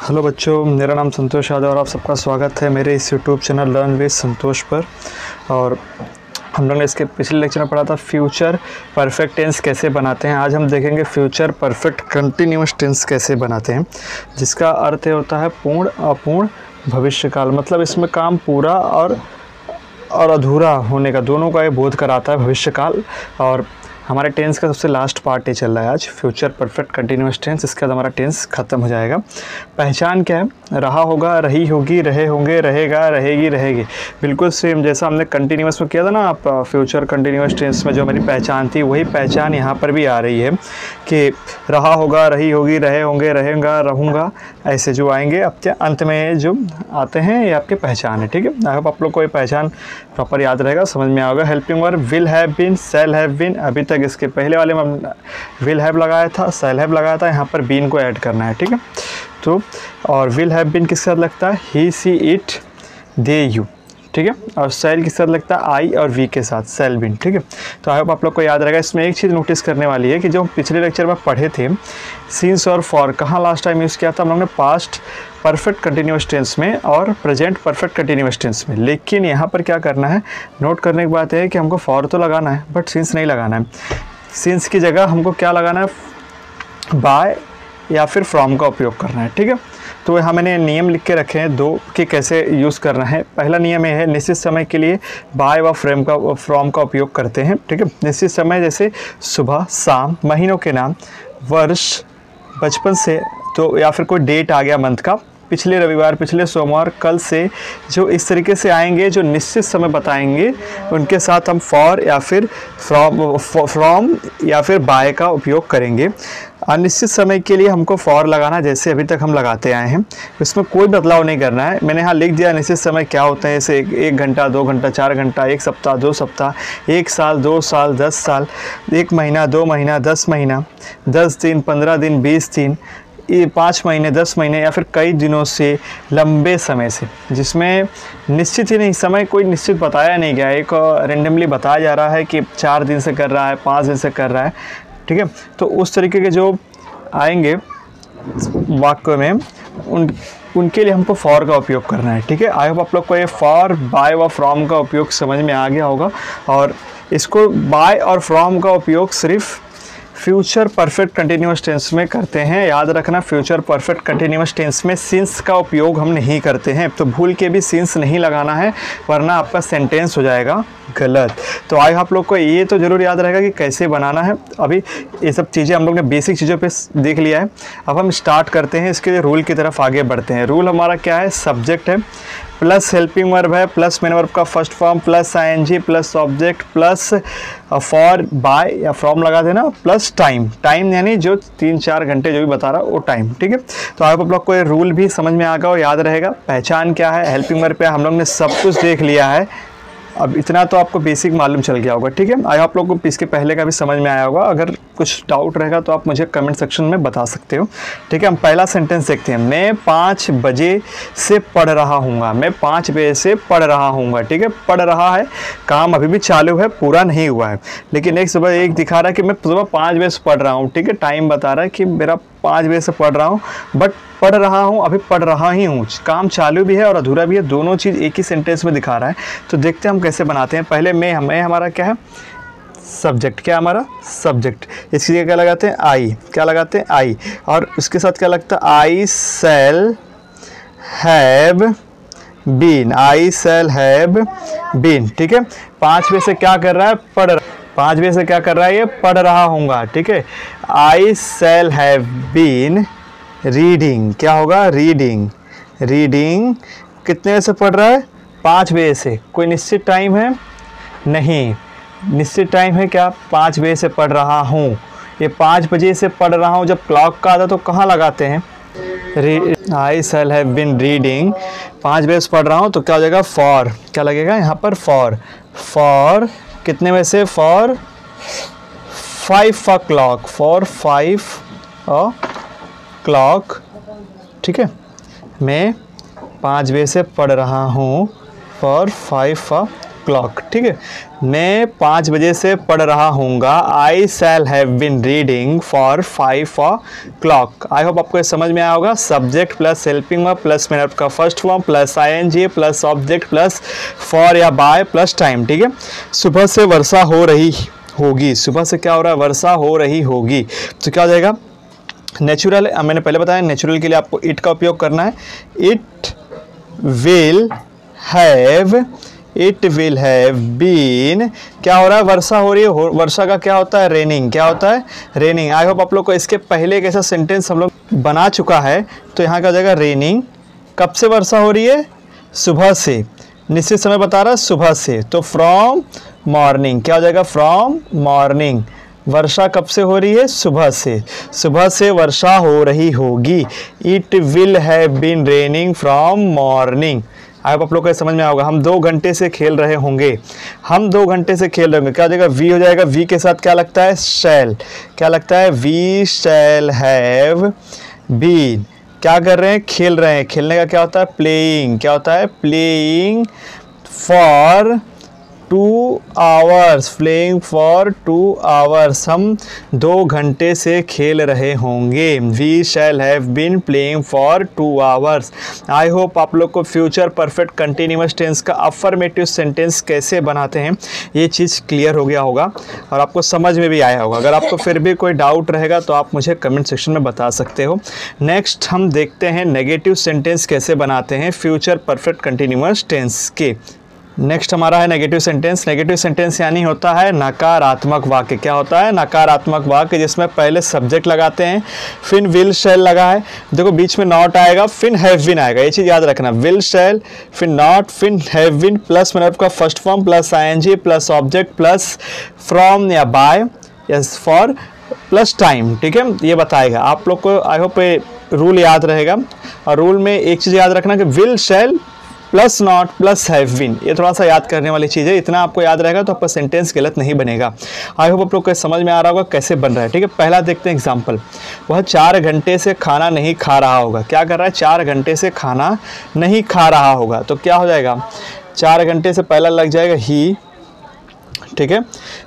Hello बच्चों, मेरा नाम संतोष यादव और आप सबका स्वागत है मेरे इस यूट्यूब चैनल लर्न विद संतोष पर। और हम लोग ने इसके पिछले लेक्चर में पढ़ा था फ्यूचर परफेक्ट टेंस कैसे बनाते हैं। आज हम देखेंगे फ्यूचर परफेक्ट कंटिन्यूअस टेंस कैसे बनाते हैं, जिसका अर्थ होता है पूर्ण अपूर्ण भविष्यकाल। मतलब इसमें काम पूरा और अधूरा होने का दोनों का ये बोध कराता है भविष्यकाल। और हमारे टेंस का सबसे लास्ट पार्ट ये चल रहा है आज, फ्यूचर परफेक्ट कंटिन्यूअस टेंस। इसके बाद हमारा टेंस ख़त्म हो जाएगा। पहचान क्या है? रहा होगा, रही होगी, रहे होंगे, रहेगा, रहेगी, रहेगी। बिल्कुल सेम जैसा हमने कंटिन्यूअस में किया था ना, आप फ्यूचर कंटिन्यूअस टेंस में जो हमारी पहचान थी, वही पहचान यहाँ पर भी आ रही है कि रहा होगा, रही होगी, रहे होंगे, रहेगा, रहूँगा, ऐसे जो आएंगे आपके अंत में जो आते हैं ये आपकी पहचान है। ठीक है, आई होप आप लोग को ये पहचान प्रॉपर याद रहेगा, समझ में आएगा। Helping verb will have been, shall have been. अभी तक इसके पहले वाले में विल हैव लगाया था, शैल हैव लगाया था, यहाँ पर बीन को ऐड करना है। ठीक है, तो और विल हैव बीन किसके साथ लगता है? ही, सी, इट, दे, यू। ठीक है, और शैल किसके साथ लगता है? आई और वी के साथ, शैल बीन। ठीक है, तो आई होप आप लोग को याद रहेगा। इसमें एक चीज़ नोटिस करने वाली है कि जो पिछले लेक्चर में पढ़े थे सिंस और फॉर, कहाँ लास्ट टाइम यूज़ किया था हम लोग ने? पास्ट परफेक्ट कंटिन्यूअस टेंस में और प्रेजेंट परफेक्ट कंटिन्यूअस टेंस में। लेकिन यहाँ पर क्या करना है, नोट करने की बात है कि हमको फॉर तो लगाना है बट सिंस नहीं लगाना है। सिंस की जगह हमको क्या लगाना है? बाय या फिर फ्रॉम का उपयोग करना है। ठीक है, तो यहाँ मैंने नियम लिख के रखे हैं दो कि कैसे यूज़ करना है। पहला नियम ये है, निश्चित समय के लिए बाय व फ्रॉम का उपयोग करते हैं। ठीक है, निश्चित समय जैसे सुबह, शाम, महीनों के नाम, वर्ष, बचपन से, तो या फिर कोई डेट आ गया मंथ का, पिछले रविवार, पिछले सोमवार, कल से, जो इस तरीके से आएंगे जो निश्चित समय बताएंगे, उनके साथ हम फॉर या फिर फ्रॉम या फिर बाय का उपयोग करेंगे। अनिश्चित समय के लिए हमको फॉर लगाना, जैसे अभी तक हम लगाते आए हैं, इसमें कोई बदलाव नहीं करना है। मैंने यहाँ लिख दिया निश्चित समय क्या होता है, जैसे 1 घंटा, 2 घंटा, 4 घंटा, 1 सप्ताह, 2 सप्ताह, 1 साल, 2 साल, 10 साल, 1 महीना, 2 महीना, 10 महीना, 10 दिन, 15 दिन, 20 दिन, 5 महीने, 10 महीने, या फिर कई दिनों से, लंबे समय से, जिसमें निश्चित ही नहीं, समय कोई निश्चित बताया नहीं गया, एक रेंडमली बताया जा रहा है कि 4 दिन से कर रहा है, 5 दिन से कर रहा है। ठीक है, तो उस तरीके के जो आएंगे वाक्य में उनके लिए हमको फॉर का उपयोग करना है। ठीक है, आई होप आप लोग को ये फॉर, बाय व फ्रॉम का उपयोग समझ में आ गया होगा। और इसको बाय और फ्रॉम का उपयोग सिर्फ फ्यूचर परफेक्ट कंटिन्यूअस टेंस में करते हैं। याद रखना, फ्यूचर परफेक्ट कंटिन्यूअस टेंस में सिंस का उपयोग हम नहीं करते हैं, तो भूल के भी सिंस नहीं लगाना है, वरना आपका सेंटेंस हो जाएगा गलत। तो आई आप लोग को ये तो ज़रूर याद रहेगा कि कैसे बनाना है। अभी ये सब चीज़ें हम लोग ने बेसिक चीज़ों पे देख लिया है। अब हम स्टार्ट करते हैं, इसके लिए रूल की तरफ आगे बढ़ते हैं। रूल हमारा क्या है? सब्जेक्ट है प्लस हेल्पिंग वर्ब है प्लस मेन वर्ब का first form plus ING plus object plus for, by या फ्रॉम लगा देना, प्लस टाइम। टाइम यानी जो 3-4 घंटे जो भी बता रहा वो टाइम। ठीक है, तो आप लोग को ये रूल भी समझ में आ गया और याद रहेगा। पहचान क्या है? हेल्पिंग वर्ब पे हम लोग ने सब कुछ देख लिया है। अब इतना तो आपको बेसिक मालूम चल गया होगा। ठीक है, आई आप लोग को इसके पहले का भी समझ में आया होगा। अगर कुछ डाउट रहेगा तो आप मुझे कमेंट सेक्शन में बता सकते हो। ठीक है, हम पहला सेंटेंस देखते हैं। मैं 5 बजे से पढ़ रहा हूँगा। मैं 5 बजे से पढ़ रहा हूँगा। ठीक है, पढ़ रहा है, काम अभी भी चालू है, पूरा नहीं हुआ है। लेकिन एक सुबह एक दिखा रहा है कि मैं सुबह 5 बजे से पढ़ रहा हूँ। ठीक है, टाइम बता रहा है कि मेरा 5 बजे से पढ़ रहा हूँ, बट पढ़ रहा हूँ, अभी पढ़ रहा ही हूँ। काम चालू भी है और अधूरा भी है, दोनों चीज़ एक ही सेंटेंस में दिखा रहा है। तो देखते हैं हम कैसे बनाते हैं। पहले मैं हमारा क्या है? सब्जेक्ट। क्या हमारा? सब्जेक्ट। इसकी जगह क्या लगाते हैं? आई। क्या लगाते हैं? आई। और उसके साथ क्या लगता है? I shall have been. I shall have been. ठीक है, 5 बजे से क्या कर रहा है? पढ़ रहा है। 5 बजे से क्या कर रहा है? ये पढ़ रहा हूँगा। ठीक है, I shall have been reading. क्या होगा? रीडिंग। रीडिंग कितने बजे से पढ़ रहा है? 5 बजे से। कोई निश्चित टाइम है? नहीं, निश्चित टाइम है क्या? 5 बजे से पढ़ रहा हूँ। ये 5 बजे से पढ़ रहा हूँ जब क्लॉक का आता तो कहाँ लगाते हैं? आई शैल हैव बीन रीडिंग। 5 बजे से पढ़ रहा हूँ तो क्या हो जाएगा? फॉर। क्या लगेगा यहाँ पर? फॉर। फॉर कितने बजे से? For 5 o'clock। For 5 o'clock। ठीक है, मैं 5 बजे से पढ़ रहा हूँ फॉर 5 o'clock, ठीक है, मैं 5 बजे से पढ़ रहा हूँगा। I shall have been reading for 5 o'clock। I hope आपको समझ में आया होगा। Subject plus helping verb plus main verb का first form plus ING plus object plus for या बाय प्लस टाइम, ठीक है। सुबह से वर्षा हो रही होगी, सुबह से क्या हो रहा है, वर्षा हो रही होगी, तो क्या हो जाएगा, नेचुरल। मैंने पहले बताया नेचुरल के लिए आपको इट का उपयोग करना है। इट विल हैव बीन, क्या हो रहा है, वर्षा हो रही है, वर्षा का क्या होता है, रेनिंग, क्या होता है, रेनिंग। आई होप आप लोग को इसके पहले एक ऐसा सेंटेंस हम लोग बना चुका है, तो यहाँ क्या हो जाएगा, रेनिंग। कब से वर्षा हो रही है, सुबह से, निश्चित समय बता रहा है सुबह से, तो फ्रॉम मॉर्निंग, क्या हो जाएगा, फ्रॉम मॉर्निंग। वर्षा कब से हो रही है, सुबह से, सुबह से वर्षा हो रही होगी। It will have been raining from morning. आप लोग को समझ में आओगे। हम 2 घंटे से खेल रहे होंगे, हम 2 घंटे से खेल रहे होंगे, क्या हो जाएगा, वी हो जाएगा। वी के साथ क्या लगता है, शैल, क्या लगता है, वी शैल हैव बीन, क्या कर रहे हैं, खेल रहे हैं। खेलने का क्या होता है, प्लेइंग, क्या होता है, playing for 2 hours, playing for 2 hours, हम 2 घंटे से खेल रहे होंगे। We shall have been playing for 2 hours। I hope आप लोग को फ्यूचर परफेक्ट कंटिन्यूअस टेंस का अफर्मेटिव सेंटेंस कैसे बनाते हैं ये चीज़ क्लियर हो गया होगा और आपको समझ में भी आया होगा। अगर आपको फिर भी कोई डाउट रहेगा तो आप मुझे कमेंट सेक्शन में बता सकते हो। नेक्स्ट हम देखते हैं नेगेटिव सेंटेंस कैसे बनाते हैं फ्यूचर परफेक्ट कंटिन्यूअस टेंस के। नेक्स्ट हमारा है नेगेटिव सेंटेंस। नेगेटिव सेंटेंस यानी होता है नकारात्मक वाक्य। क्या होता है, नकारात्मक वाक्य, जिसमें पहले सब्जेक्ट लगाते हैं, फिर विल शैल लगा है, देखो बीच में नॉट आएगा, फिर हैव बीन आएगा, ये चीज़ याद रखना। विल शैल, फिर नॉट, फिर have been plus main verb का first form plus ING plus object plus from या बाय या फॉर प्लस टाइम, ठीक है, ये बताएगा। आप लोग को आई होप रूल याद रहेगा। और रूल में एक चीज़ याद रखना कि will shall plus not plus have been, ये थोड़ा सा याद करने वाली चीज़ है। इतना आपको याद रहेगा तो आपका सेंटेंस गलत नहीं बनेगा। आई होप आप लोग को समझ में आ रहा होगा कैसे बन रहा है, ठीक है। पहला देखते हैं एग्जांपल। वह 4 घंटे से खाना नहीं खा रहा होगा। क्या कर रहा है, 4 घंटे से खाना नहीं खा रहा होगा, तो क्या हो जाएगा, 4 घंटे से पहला लग जाएगा ही, ठीक है।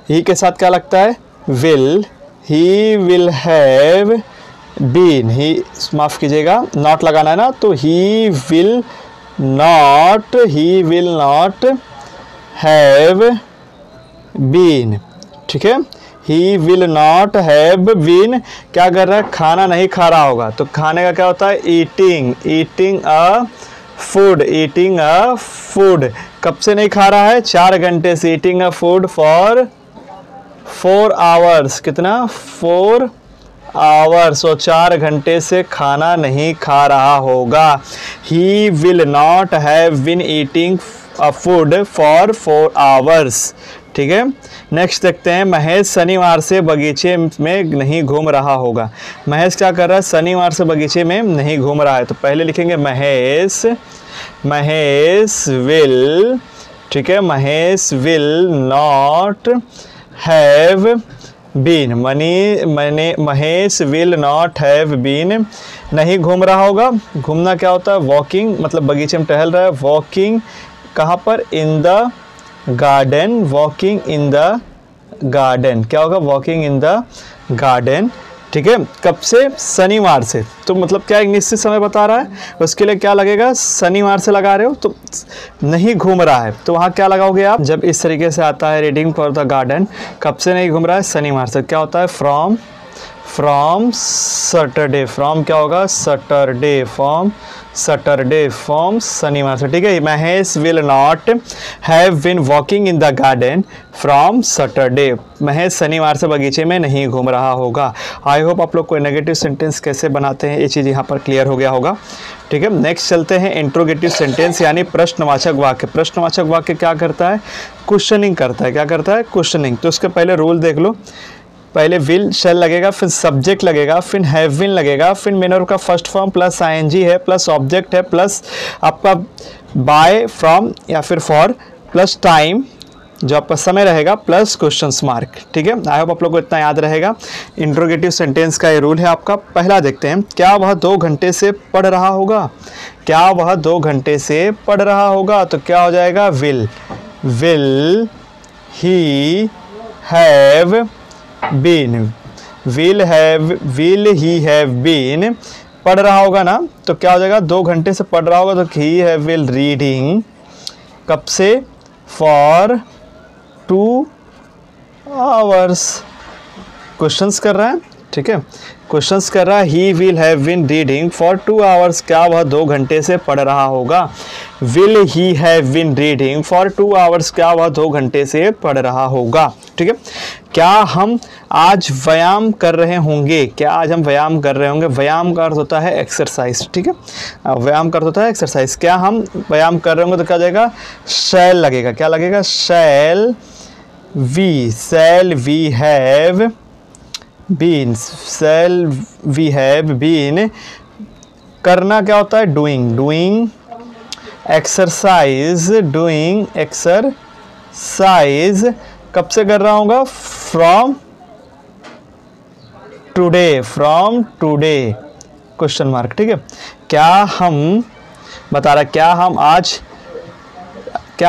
ही के साथ क्या लगता है, will, he will have been, he माफ़ कीजिएगा नॉट लगाना है ना, तो he will not have been, ठीक है। He will not have been क्या कर रहा है, खाना नहीं खा रहा होगा, तो खाने का क्या होता है, ईटिंग अ फूड। कब से नहीं खा रहा है, 4 घंटे से। Eating a food for 4 hours, कितना, 4 hours, और 4 घंटे से खाना नहीं खा रहा होगा। He will not have been eating a food for 4 hours, ठीक है। नेक्स्ट देखते हैं, महेश शनिवार से बगीचे में नहीं घूम रहा होगा। महेश क्या कर रहा है, शनिवार से बगीचे में नहीं घूम रहा है, तो पहले लिखेंगे महेश विल, ठीक है, Mahesh will not have been, Mahesh will not have been, नहीं घूम रहा होगा। घूमना क्या होता है, वॉकिंग, मतलब बगीचे में टहल रहा है। वॉकिंग कहाँ पर, इन the garden, walking in the garden, क्या होगा, वॉकिंग इन द गार्डन, ठीक है। कब से, शनिवार से, तो मतलब क्या एक निश्चित समय बता रहा है, उसके लिए क्या लगेगा, शनिवार से लगा रहे हो तो नहीं घूम रहा है, तो वहाँ क्या लगाओगे आप, जब इस तरीके से आता है रीडिंग फॉर द गार्डन, कब से नहीं घूम रहा है, शनिवार से, क्या होता है, फ्रॉम सैटरडे, फ्रॉम क्या होगा, सैटरडे फ्रॉम शनिवार से, ठीक है। Mahesh will not have been walking in the garden from Saturday, Mahesh शनिवार से बगीचे में नहीं घूम रहा होगा। आई होप आप लोग को नेगेटिव सेंटेंस कैसे बनाते हैं ये चीज़ यहाँ पर क्लियर हो गया होगा, ठीक है। नेक्स्ट चलते हैं इंट्रोगेटिव सेंटेंस यानी प्रश्नवाचक वाक्य। प्रश्नवाचक वाक्य क्या करता है, क्वेश्चनिंग करता है। क्या करता है, क्वेश्चनिंग। तो उसके पहले रूल देख लो, पहले विल शैल लगेगा, फिर सब्जेक्ट लगेगा, फिर हैव बीन लगेगा, फिर मेन वर्ब का फर्स्ट फॉर्म प्लस ING है, प्लस ऑब्जेक्ट है, प्लस आपका बाय, फ्रॉम या फिर फॉर, प्लस टाइम जो आपका समय रहेगा, प्लस क्वेश्चन मार्क, ठीक है। आई होप आप लोग को इतना याद रहेगा। इंट्रोगेटिव सेंटेंस का ये रूल है आपका। पहला देखते हैं, क्या वह 2 घंटे से पढ़ रहा होगा। क्या वह 2 घंटे से पढ़ रहा होगा, तो क्या हो जाएगा, will, will he have been, will he have been, पढ़ रहा होगा ना, तो क्या हो जाएगा, 2 घंटे से पढ़ रहा होगा तो ही हैव विल रीडिंग, कब से, फॉर 2 आवर्स। क्वेश्चंस कर रहा है, ठीक है, क्वेश्चंस कर रहा है। He will have been reading for 2 hours, क्या वह 2 घंटे से पढ़ रहा होगा। Will he have been reading for 2 hours, क्या वह 2 घंटे से पढ़ रहा होगा, ठीक है। क्या हम आज व्यायाम कर रहे होंगे, क्या आज हम व्यायाम कर रहे होंगे। व्यायाम का अर्थ होता है एक्सरसाइज, ठीक है, व्यायाम का अर्थ होता है एक्सरसाइज। क्या हम व्यायाम कर रहे होंगे, तो क्या हो जाएगा, शैल लगेगा, क्या लगेगा, shall we have been, shall we have been. करना क्या होता है, डूइंग एक्सरसाइज, कब से कर रहा होगा, फ्रॉम टुडे क्वेश्चन मार्क, ठीक है। क्या हम बता रहा, क्या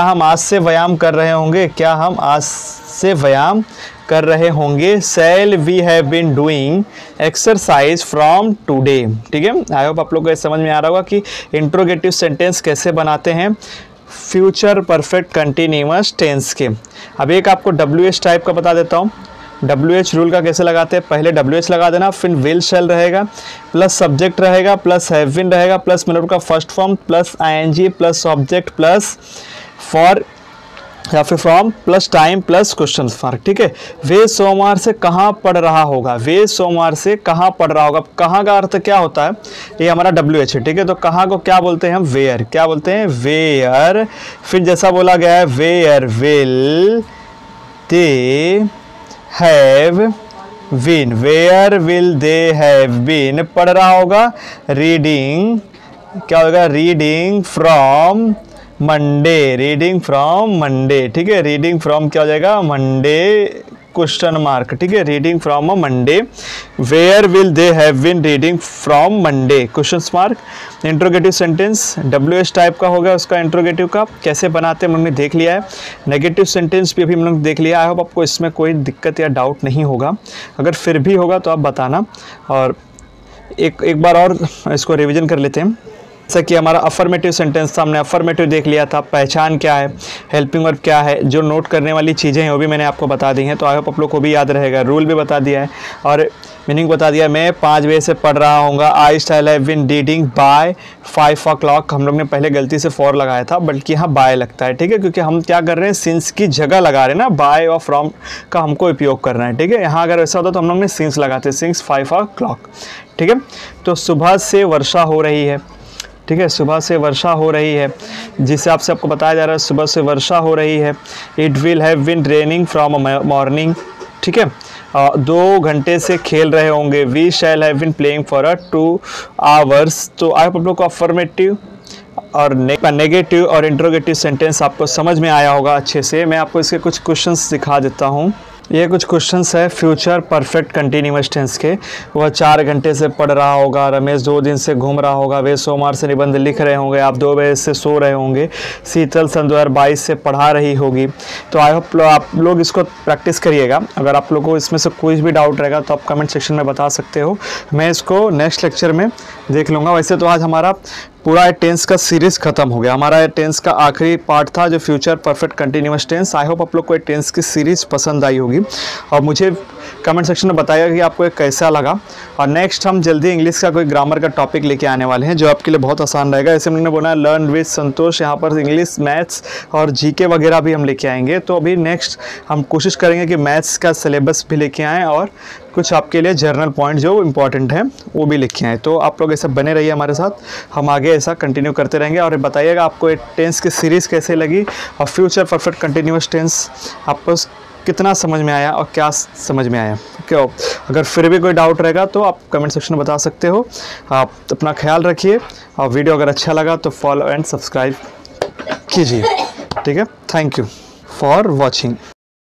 हम आज से व्यायाम कर रहे होंगे, क्या हम आज से व्यायाम कर रहे होंगे। Shall we have been doing exercise from today, ठीक है। आई होप आप लोग को समझ में आ रहा होगा कि इंट्रोगेटिव सेंटेंस कैसे बनाते हैं फ्यूचर परफेक्ट कंटिन्यूअस टेंस के। अब एक आपको WH टाइप का बता देता हूँ। WH रूल का कैसे लगाते हैं, पहले WH लगा देना, फिर विल शैल रहेगा, प्लस सब्जेक्ट रहेगा, प्लस हैव बीन रहेगा, प्लस मतलब का first form, plus ING, plus object, plus for या फिर from, plus time, plus question mark, ठीक है। वे सोमवार से कहाँ पढ़ रहा होगा, वे सोमवार से कहाँ पढ़ रहा होगा। कहाँ का अर्थ क्या होता है, ये हमारा WH है, ठीक है। तो कहाँ को क्या बोलते हैं हम, वेयर, क्या बोलते हैं, वेयर। फिर जैसा बोला गया है, where will they have been, where will they have been, पढ़ रहा होगा, रीडिंग, क्या होगा, रीडिंग फ्रॉम मंडे, ठीक है। रीडिंग फ्रॉम क्या हो जाएगा, मंडे क्वेश्चन मार्क, ठीक है, reading from a Monday. Where will they have been reading from Monday question mark. Interrogative sentence WH type का होगा, उसका इंट्रोगेटिव का कैसे बनाते हैं हम लोग ने देख लिया है। नेगेटिव सेंटेंस भी अभी हम लोग देख लिया। आई होप आपको इसमें कोई दिक्कत या डाउट नहीं होगा, अगर फिर भी होगा तो आप बताना। और एक बार और इसको रिविजन कर लेते हैं। जैसा कि हमारा अफर्मेटिव सेंटेंस था, हमने अफर्मेटिव देख लिया था, पहचान क्या है, हेल्पिंग वर्ब क्या है, जो नोट करने वाली चीज़ें हैं वो भी मैंने आपको बता दी हैं, तो आई होप आप लोग को भी याद रहेगा। रूल भी बता दिया है और मीनिंग बता दिया। मैं 5 बजे से पढ़ रहा हूँगा। I shall have been reading by 5 o'clock। हम लोग ने पहले गलती से फॉर लगाया था, बल्कि यहाँ बाय लगता है, ठीक है, क्योंकि हम क्या कर रहे हैं, सिंस की जगह लगा रहे हैं ना, बाय और फ्रॉम का हमको उपयोग करना है, ठीक है। यहाँ अगर ऐसा होता तो हम लोग ने सिंस लगाते, सिंस 5 o'clock, ठीक है। तो सुबह से वर्षा हो रही है, ठीक है, सुबह से वर्षा हो रही है, जिस हिसाब से आपको बताया जा रहा है सुबह से वर्षा हो रही है। It will have been raining from morning, ठीक है। 2 घंटे से खेल रहे होंगे। We shall have been playing for 2 hours। तो आप लोग को अफर्मेटिव और नेगेटिव और इंट्रोगेटिव सेंटेंस आपको समझ में आया होगा अच्छे से। मैं आपको इसके कुछ क्वेश्चंस दिखा देता हूँ। ये कुछ क्वेश्चंस है फ्यूचर परफेक्ट कंटिन्यूअस टेंस के। वह 4 घंटे से पढ़ रहा होगा। रमेश 2 दिन से घूम रहा होगा। वे सोमवार से निबंध लिख रहे होंगे। आप 2 बजे से सो रहे होंगे। शीतल सन 2022 से पढ़ा रही होगी। तो आई होप आप लोग इसको प्रैक्टिस करिएगा। अगर आप लोगों को इसमें से कोई भी डाउट रहेगा तो आप कमेंट सेक्शन में बता सकते हो। मैं इसको नेक्स्ट लेक्चर में देख लूँगा। वैसे तो आज हमारा पूरा टेंस का सीरीज़ खत्म हो गया। हमारा टेंस का आखिरी पार्ट था जो future perfect continuous tense. I hope आप लोग को टेंस की सीरीज़ पसंद आई होगी और मुझे कमेंट सेक्शन में बताइएगा कि आपको ये कैसा लगा। और नेक्स्ट हम जल्दी इंग्लिश का कोई ग्रामर का टॉपिक लेके आने वाले हैं जो आपके लिए बहुत आसान रहेगा। ऐसे हमने बोला लर्न विद संतोष। यहाँ पर इंग्लिश, मैथ्स और जीके वगैरह भी हम लेके आएंगे। तो अभी नेक्स्ट हम कोशिश करेंगे कि मैथ्स का सिलेबस भी लेके आएँ और कुछ आपके लिए जर्नल पॉइंट जो इम्पॉर्टेंट हैं वो भी लिखे आए। तो आप लोग ऐसा बने रहिए हमारे साथ, हम आगे ऐसा कंटिन्यू करते रहेंगे। और बताइएगा आपको टेंस की सीरीज़ कैसे लगी और फ्यूचर परफेक्ट कंटिन्यूअस टेंस आपको कितना समझ में आया और क्या समझ में आया। क्यों अगर फिर भी कोई डाउट रहेगा तो आप कमेंट सेक्शन में बता सकते हो। आप अपना ख्याल रखिए और वीडियो अगर अच्छा लगा तो फॉलो एंड सब्सक्राइब कीजिए। ठीक है, थैंक यू फॉर वॉचिंग।